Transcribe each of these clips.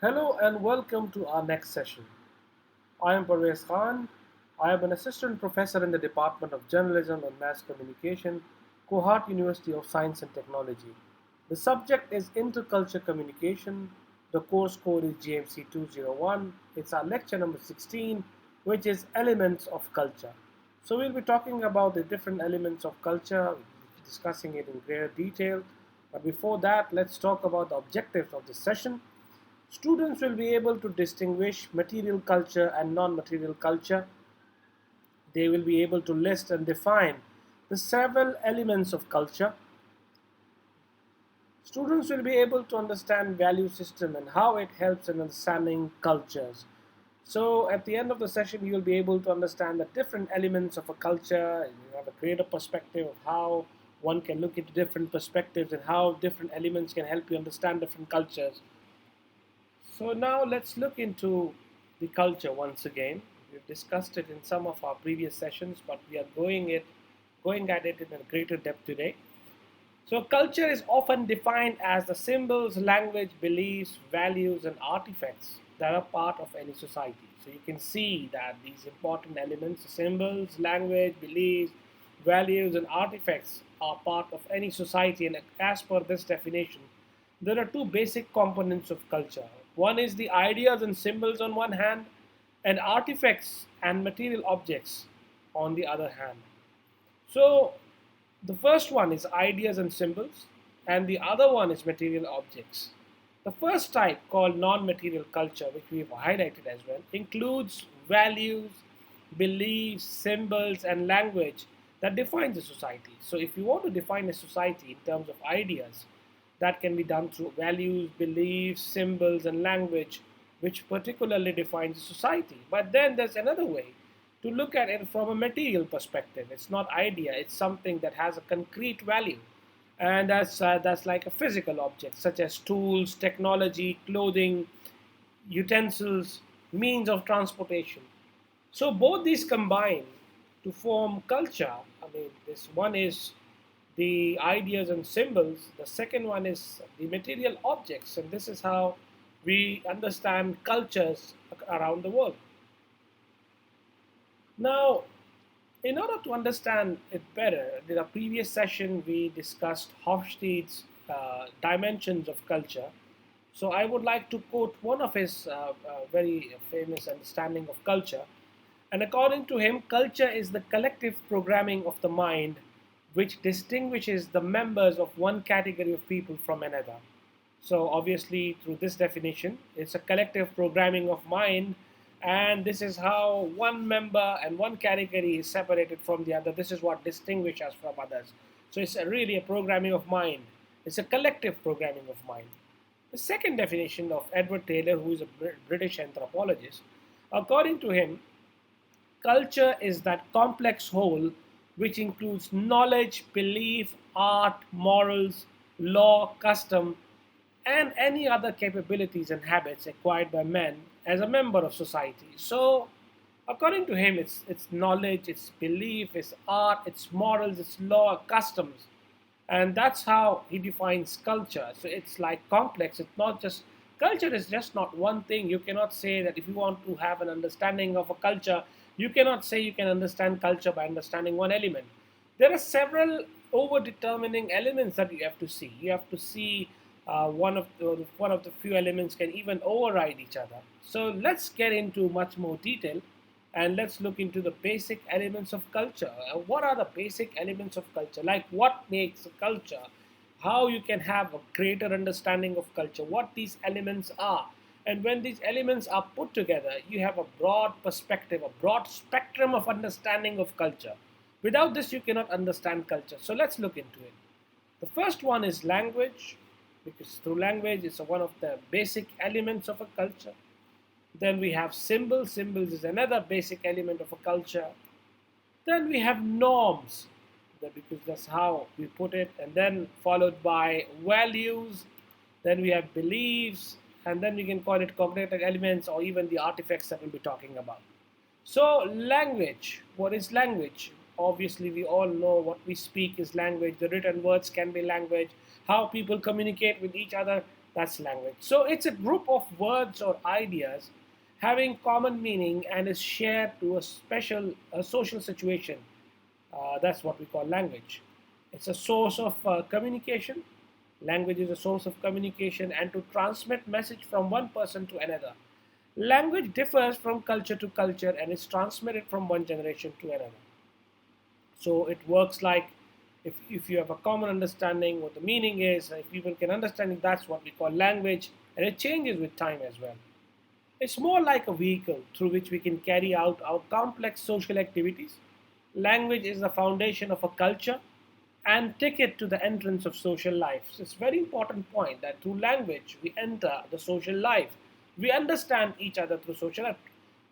Hello and welcome to our next session. I am Parvez Khan. I am an assistant professor in the Department of Journalism and Mass Communication, Kohat University of Science and Technology. The subject is Interculture Communication. The course code is GMC 201. It's our lecture number 16, which is Elements of Culture. So we'll be talking about the different elements of culture, discussing it in greater detail. But before that, let's talk about the objectives of this session. Students will be able to distinguish material culture and non material culture. They will be able to list and define the several elements of culture. Students will be able to understand value system and how it helps in understanding cultures. So at the end of the session, you will be able to understand the different elements of a culture. You have a greater perspective of how one can look into different perspectives and how different elements can help you understand different cultures. So now let's look into the culture once again. We've discussed it in some of our previous sessions, but we are going at it in a greater depth today. So culture is often defined as the symbols, language, beliefs, values, and artifacts that are part of any society. So you can see that these important elements, symbols, language, beliefs, values, and artifacts are part of any society. And as per this definition, there are two basic components of culture. One is the ideas and symbols on one hand, and artifacts and material objects on the other hand. So the first one is ideas and symbols, and the other one is material objects. The first type, called non material culture, which we've highlighted as well, includes values, beliefs, symbols, and language that defines a society. So, if you want to define a society in terms of ideas, that can be done through values, beliefs, symbols, and language, which particularly defines a society. But then there's another way to look at it from a material perspective. It's not idea, it's something that has a concrete value. And that's like a physical object, such as tools, technology, clothing, utensils, means of transportation. So both these combine to form culture. I mean, this one is the ideas and symbols, the second one is the material objects, and this is how we understand cultures around the world. Now, in order to understand it better, in the previous session we discussed Hofstede's dimensions of culture. So I would like to quote one of his very famous understanding of culture. And according to him, culture is the collective programming of the mind which distinguishes the members of one category of people from another. So obviously, through this definition, it's a collective programming of mind, and this is how one member and one category is separated from the other. This is what distinguishes us from others. So it's really a programming of mind. It's a collective programming of mind. The second definition of Edward Taylor, who is a British anthropologist, according to him, culture is that complex whole which includes knowledge, belief, art, morals, law, custom, and any other capabilities and habits acquired by men as a member of society. So, according to him, it's knowledge, it's belief, it's art, it's morals, it's law, customs, and that's how he defines culture. So it's like complex. It's not just culture is just not one thing. You cannot say that if you want to have an understanding of a culture, you cannot say you can understand culture by understanding one element. There are several over-determining elements that you have to see. You have to see one of the few elements can even override each other. So let's get into much more detail and let's look into the basic elements of culture. What are the basic elements of culture? Like what makes a culture? How you can have a greater understanding of culture? What these elements are? And when these elements are put together, you have a broad perspective, a broad spectrum of understanding of culture. Without this, you cannot understand culture. So let's look into it. The first one is language, because through language is one of the basic elements of a culture. Then we have symbols. Symbols is another basic element of a culture. Then we have norms, because that's how we put it. And then followed by values. Then we have beliefs. And then we can call it cognitive elements or even the artifacts that we'll be talking about. So, language. What is language? Obviously, we all know what we speak is language. The written words can be language. How people communicate with each other, That's language. So it's a group of words or ideas having common meaning and is shared to a social situation. That's what we call language. It's a source of communication. Language is a source of communication and to transmit message from one person to another. Language differs from culture to culture and is transmitted from one generation to another. So it works like if you have a common understanding what the meaning is, if people can understand it, that's what we call language, and it changes with time as well. It's more like a vehicle through which we can carry out our complex social activities. Language is the foundation of a culture and ticket to the entrance of social life. So it's a very important point that through language we enter the social life. We understand each other through social life.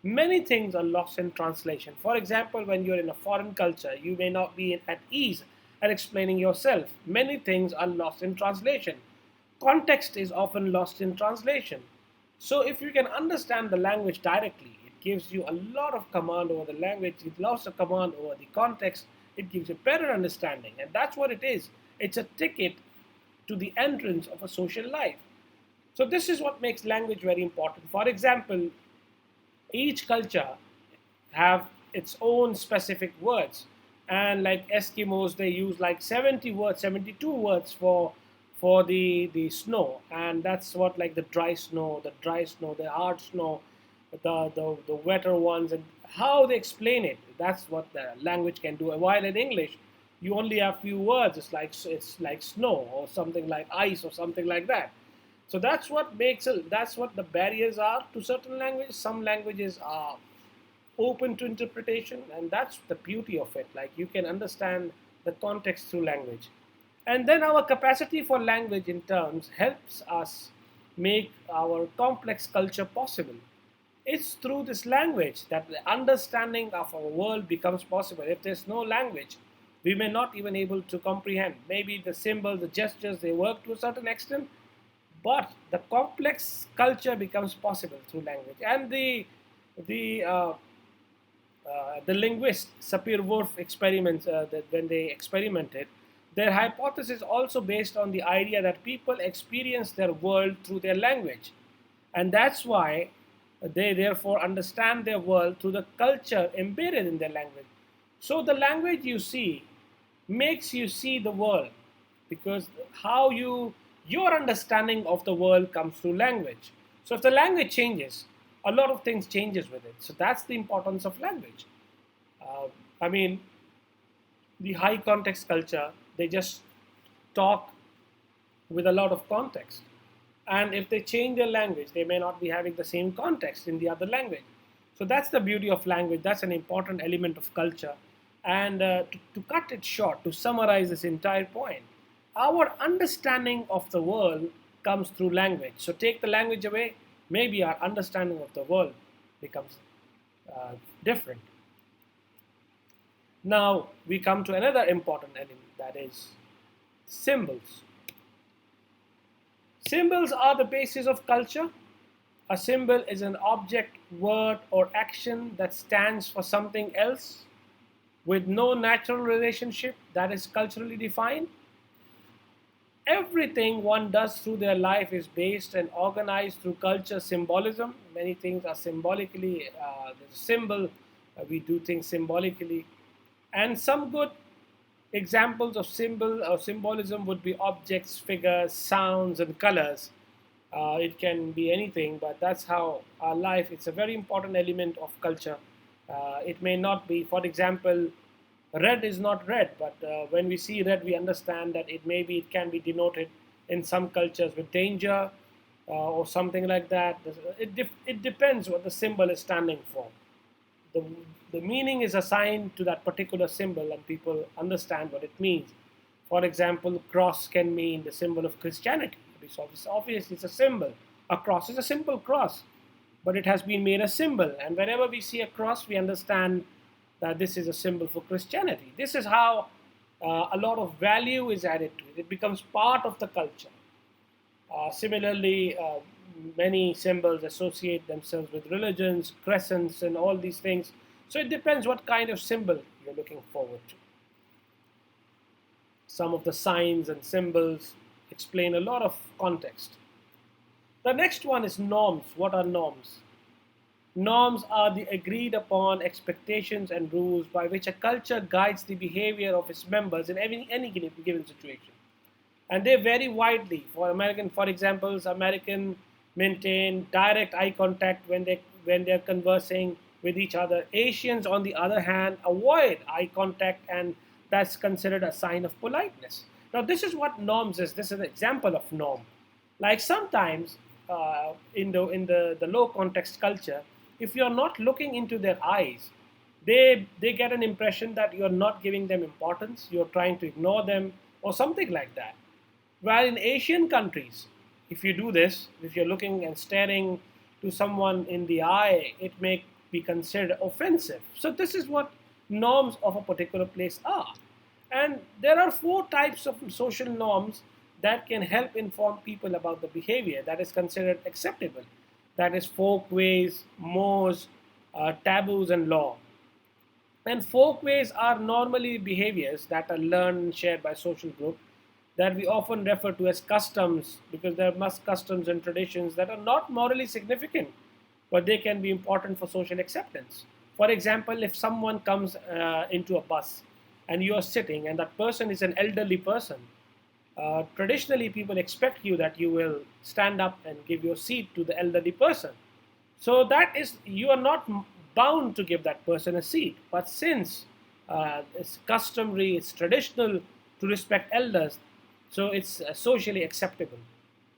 Many things are lost in translation. For example, when you're in a foreign culture, you may not be at ease at explaining yourself. Many things are lost in translation. Context is often lost in translation. So if you can understand the language directly, it gives you a lot of command over the language. It lost a command over the context. It gives you better understanding. And that's what it is. It's a ticket to the entrance of a social life. So this is what makes language very important. For example, each culture have its own specific words, and like Eskimos they use like 70 words, 72 words for the snow, and that's what like the dry snow, the hard snow, the wetter ones, and how they explain it, that's what the language can do. While in English you only have few words, it's like snow or something like ice or something like that. So that's what the barriers are to certain languages. Some languages are open to interpretation, and that's the beauty of it. Like you can understand the context through language. And then our capacity for language in terms helps us make our complex culture possible. It's through this language that the understanding of our world becomes possible. If there's no language, we may not even able to comprehend. Maybe the symbols, the gestures, they work to a certain extent, but the complex culture becomes possible through language. And the the linguist Sapir-Whorf experiments that when they experimented, their hypothesis also based on the idea that people experience their world through their language, and that's why they therefore understand their world through the culture embedded in their language. So the language you see makes you see the world, because how your understanding of the world comes through language. So if the language changes, a lot of things changes with it. So that's the importance of language. uh, I mean, the high context culture, they just talk with a lot of context, and if they change their language they may not be having the same context in the other language. So that's the beauty of language. That's an important element of culture. And to cut it short, to summarize this entire point, our understanding of the world comes through language. So take the language away, maybe our understanding of the world becomes different. Now we come to another important element, that is symbols. Symbols are the basis of culture. A symbol is an object, word, or action that stands for something else with no natural relationship that is culturally defined. Everything one does through their life is based and organized through culture symbolism. Many things are symbolically, there's a symbol, we do things symbolically. And some good examples of symbol or symbolism would be objects, figures, sounds, and colors. It can be anything, but that's how our life. It's a very important element of culture. It may not be, for example, red is not red, but when we see red, we understand that it can be denoted in some cultures with danger or something like that. It depends what the symbol is standing for. The, the meaning is assigned to that particular symbol, and people understand what it means. For example, cross can mean the symbol of Christianity. Obviously, it's a symbol. A cross is a simple cross, but it has been made a symbol. And whenever we see a cross, we understand that this is a symbol for Christianity. This is how a lot of value is added to it. It becomes part of the culture. Similarly, many symbols associate themselves with religions, crescents, and all these things. So it depends what kind of symbol you're looking forward to. Some of the signs and symbols explain a lot of context. The next one is norms. What are norms? Norms are the agreed upon expectations and rules by which a culture guides the behavior of its members in any given situation. And they vary widely. For examples, American maintain direct eye contact when they're conversing with each other. Asians, on the other hand, avoid eye contact, and that's considered a sign of politeness. Now, this is what norms is. This is an example of norm. Like sometimes in the low context culture, if you're not looking into their eyes, they get an impression that you're not giving them importance, you're trying to ignore them, or something like that. While in Asian countries, if you do this, if you're looking and staring to someone in the eye, it may be considered offensive. So, this is what norms of a particular place are. And there are four types of social norms that can help inform people about the behavior that is considered acceptable. That is folkways, mores, taboos, and law. And folkways are normally behaviors that are learned and shared by social group that we often refer to as customs, because there must customs and traditions that are not morally significant, but they can be important for social acceptance. For example, if someone comes into a bus and you are sitting and that person is an elderly person, traditionally people expect you that you will stand up and give your seat to the elderly person. So that is, you are not bound to give that person a seat, but since it's customary, it's traditional to respect elders, so it's socially acceptable.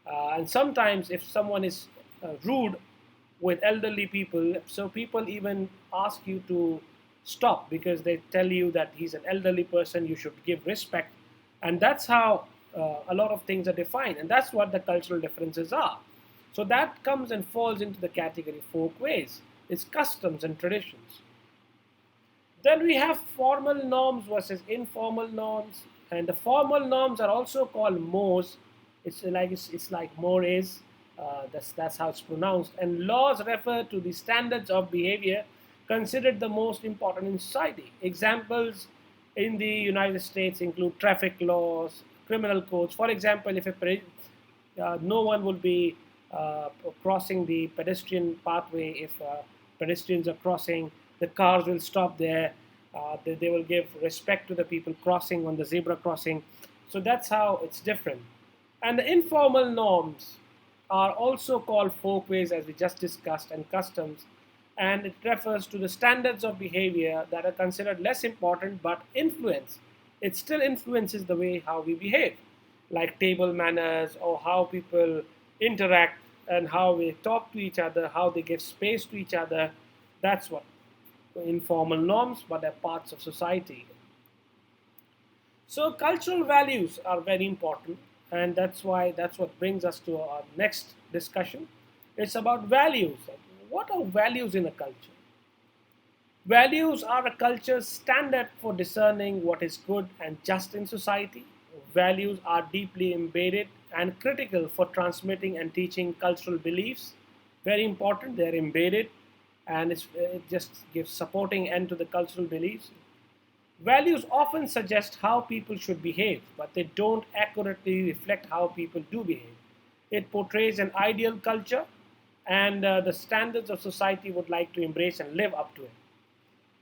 And sometimes if someone is rude with elderly people, so people even ask you to stop because they tell you that he's an elderly person, you should give respect. And that's how a lot of things are defined, and that's what the cultural differences are. So that comes and falls into the category folkways. It's customs and traditions. Then we have formal norms versus informal norms, and the formal norms are also called mores. It's like mores. That's how it's pronounced. And laws refer to the standards of behavior considered the most important in society. Examples in the United States include traffic laws, criminal codes. For example, if no one will be crossing the pedestrian pathway, if pedestrians are crossing, the cars will stop there. They will give respect to the people crossing on the zebra crossing. So that's how it's different. And the informal norms are also called folkways, as we just discussed, and customs. And it refers to the standards of behavior that are considered less important but influence. It still influences the way how we behave, like table manners or how people interact and how they talk to each other, how they give space to each other. That's what informal norms, but they're parts of society. So cultural values are very important, and that's what brings us to our next discussion. It's about values. What are values in a culture? Values are a culture's standard for discerning what is good and just in society. Values are deeply embedded and critical for transmitting and teaching cultural beliefs. Very important, they're embedded, and it just gives supporting end to the cultural beliefs. Values often suggest how people should behave, but they don't accurately reflect how people do behave. It portrays an ideal culture, and the standards of society would like to embrace and live up to it.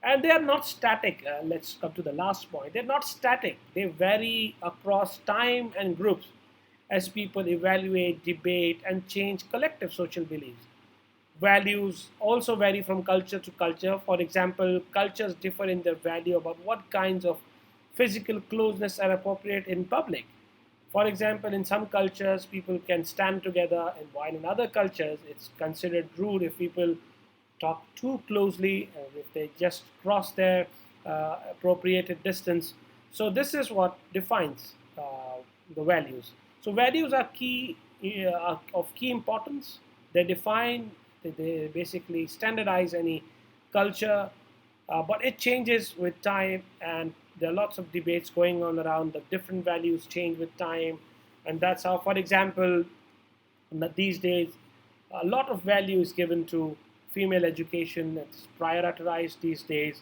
And they are not static. Let's come to the last point. They're not static, they vary across time and groups as people evaluate, debate, and change collective social beliefs. Values also vary from culture to culture. For example, cultures differ in their value about what kinds of physical closeness are appropriate in public. For example, in some cultures, people can stand together, and while in other cultures, it's considered rude if people talk too closely, if they just cross their appropriated distance. So, this is what defines the values. So, values are of key importance. They define, they basically standardize any culture, but it changes with time, and there are lots of debates going on around the different values change with time, and that's how, for example, these days, a lot of value is given to female education. It's prioritized these days.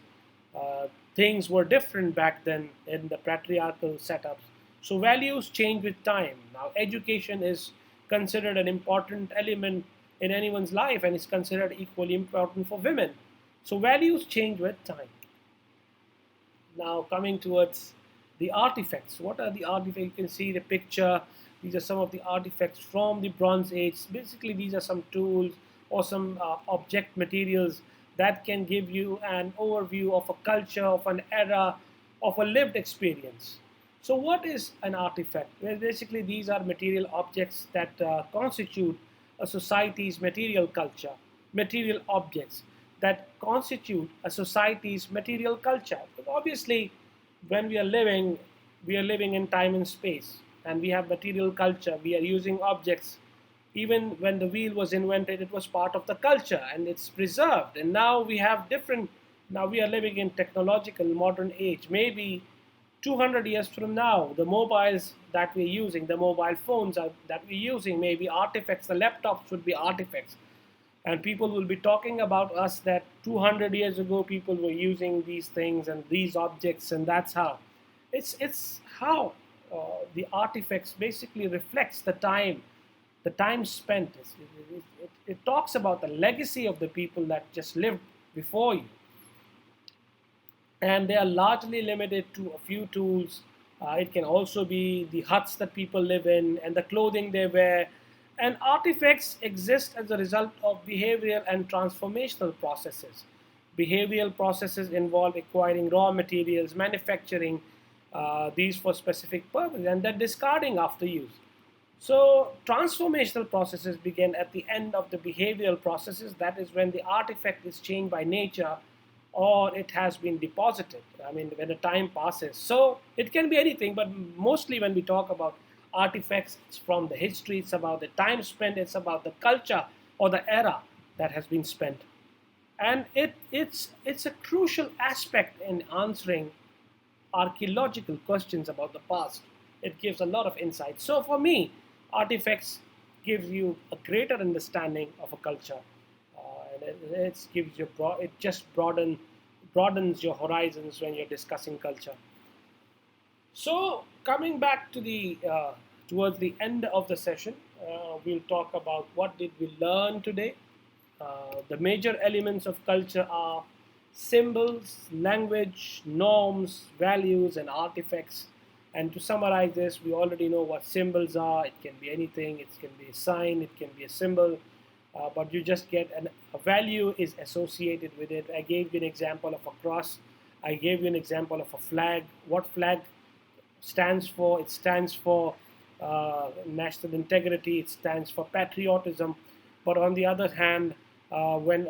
Things were different back then in the patriarchal setups. So values change with time. Now, education is considered an important element in anyone's life and is considered equally important for women. So values change with time. Now coming towards the artifacts. What are the artifacts? You can see the picture. These are some of the artifacts from the Bronze Age. Basically, these are some tools or some object materials that can give you an overview of a culture, of an era, of a lived experience. So, what is an artifact? Well, basically, these are material objects that constitute a society's material culture, material objects that constitute a society's material culture. But obviously, when we are living in time and space, and we have material culture. We are using objects. Even when the wheel was invented, it was part of the culture, and it's preserved. And now we have different. Now we are living in technological modern age. Maybe 200 years from now, the mobiles that we're using, the mobile phones that we're using, may be artifacts. The laptops would be artifacts, and people will be talking about us that 200 years ago people were using these things and these objects, and that's how it's how the artifacts basically reflects the time spent. It talks about the legacy of the people that just lived before you, and they are largely limited to a few tools. It can also be the huts that people live in and the clothing they wear. And artifacts exist as a result of behavioral and transformational processes. Behavioral processes involve acquiring raw materials, manufacturing these for specific purpose, and then discarding after use. So, transformational processes begin at the end of the behavioral processes. That is when the artifact is changed by nature or it has been deposited. I mean, when the time passes. So, it can be anything, but mostly when we talk about artifacts, it's from the history, it's about the time spent, it's about the culture or the era that has been spent. And it's a crucial aspect in answering archaeological questions about the past. It gives a lot of insight. So for me, artifacts gives you a greater understanding of a culture, and it gives you it just broadens your horizons when you're discussing culture. So coming back to the towards the end of the session, we'll talk about what did we learn today. The major elements of culture are symbols, language, norms, values, and artifacts. And to summarize this, we already know what symbols are. It can be anything. It can be a sign. It can be a symbol. But you just get a value is associated with it. I gave you an example of a cross. I gave you an example of a flag. What flag stands for? It stands for national integrity. It stands for patriotism. But on the other hand, when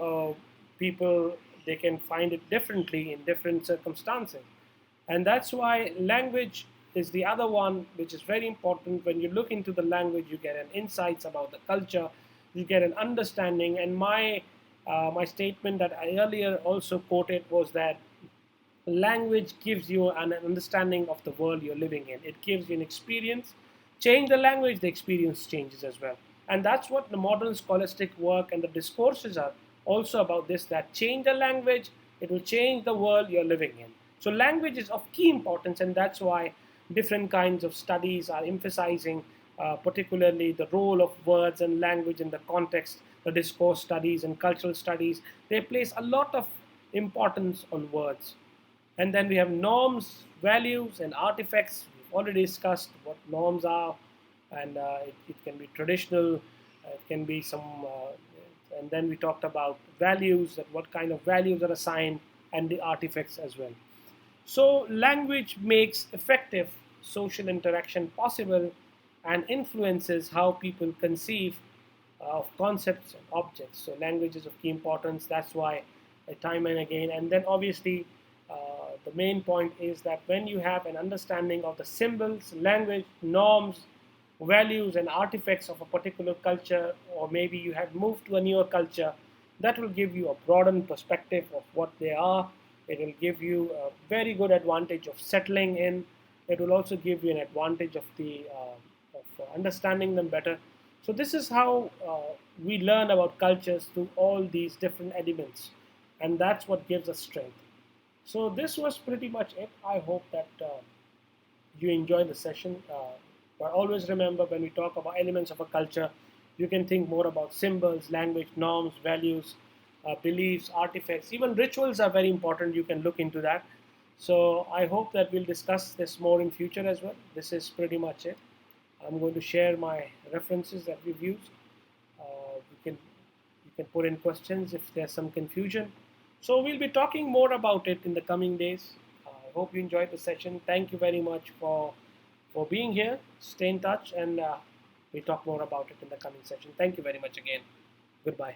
people they can find it differently in different circumstances, and that's why language is the other one which is very important. When you look into the language, you get an insights about the culture, you get an understanding. And my statement that I earlier also quoted was that language gives you an understanding of the world you're living in. It gives you an experience. Change the language, the experience changes as well. And that's what the modern scholastic work and the discourses are also about this, that change the language, it will change the world you're living in. So language is of key importance, and that's why different kinds of studies are emphasizing particularly the role of words and language in the context. The discourse studies and cultural studies, they place a lot of importance on words. And then we have norms, values, and artifacts. We've already discussed what norms are, and it can be traditional, it can be some, and then we talked about values, that what kind of values are assigned, and the artifacts as well. So, language makes effective social interaction possible and influences how people conceive of concepts and objects. So, language is of key importance. That's why, time and again, and then obviously, the main point is that when you have an understanding of the symbols, language, norms, values, and artifacts of a particular culture, or maybe you have moved to a newer culture, that will give you a broadened perspective of what they are. It will give you a very good advantage of settling in. It will also give you an advantage of understanding them better. So this is how we learn about cultures through all these different elements, and that's what gives us strength. So this was pretty much it. I hope that you enjoyed the session. But always remember, when we talk about elements of a culture, you can think more about symbols, language, norms, values, beliefs, artifacts. Even rituals are very important. You can look into that. So I hope that we'll discuss this more in future as well. This is pretty much it. I'm going to share my references that we've used. You can put in questions if there's some confusion. So we'll be talking more about it in the coming days. I hope you enjoyed the session. Thank you very much for being here. Stay in touch, and we'll talk more about it in the coming session. Thank you very much again. Goodbye.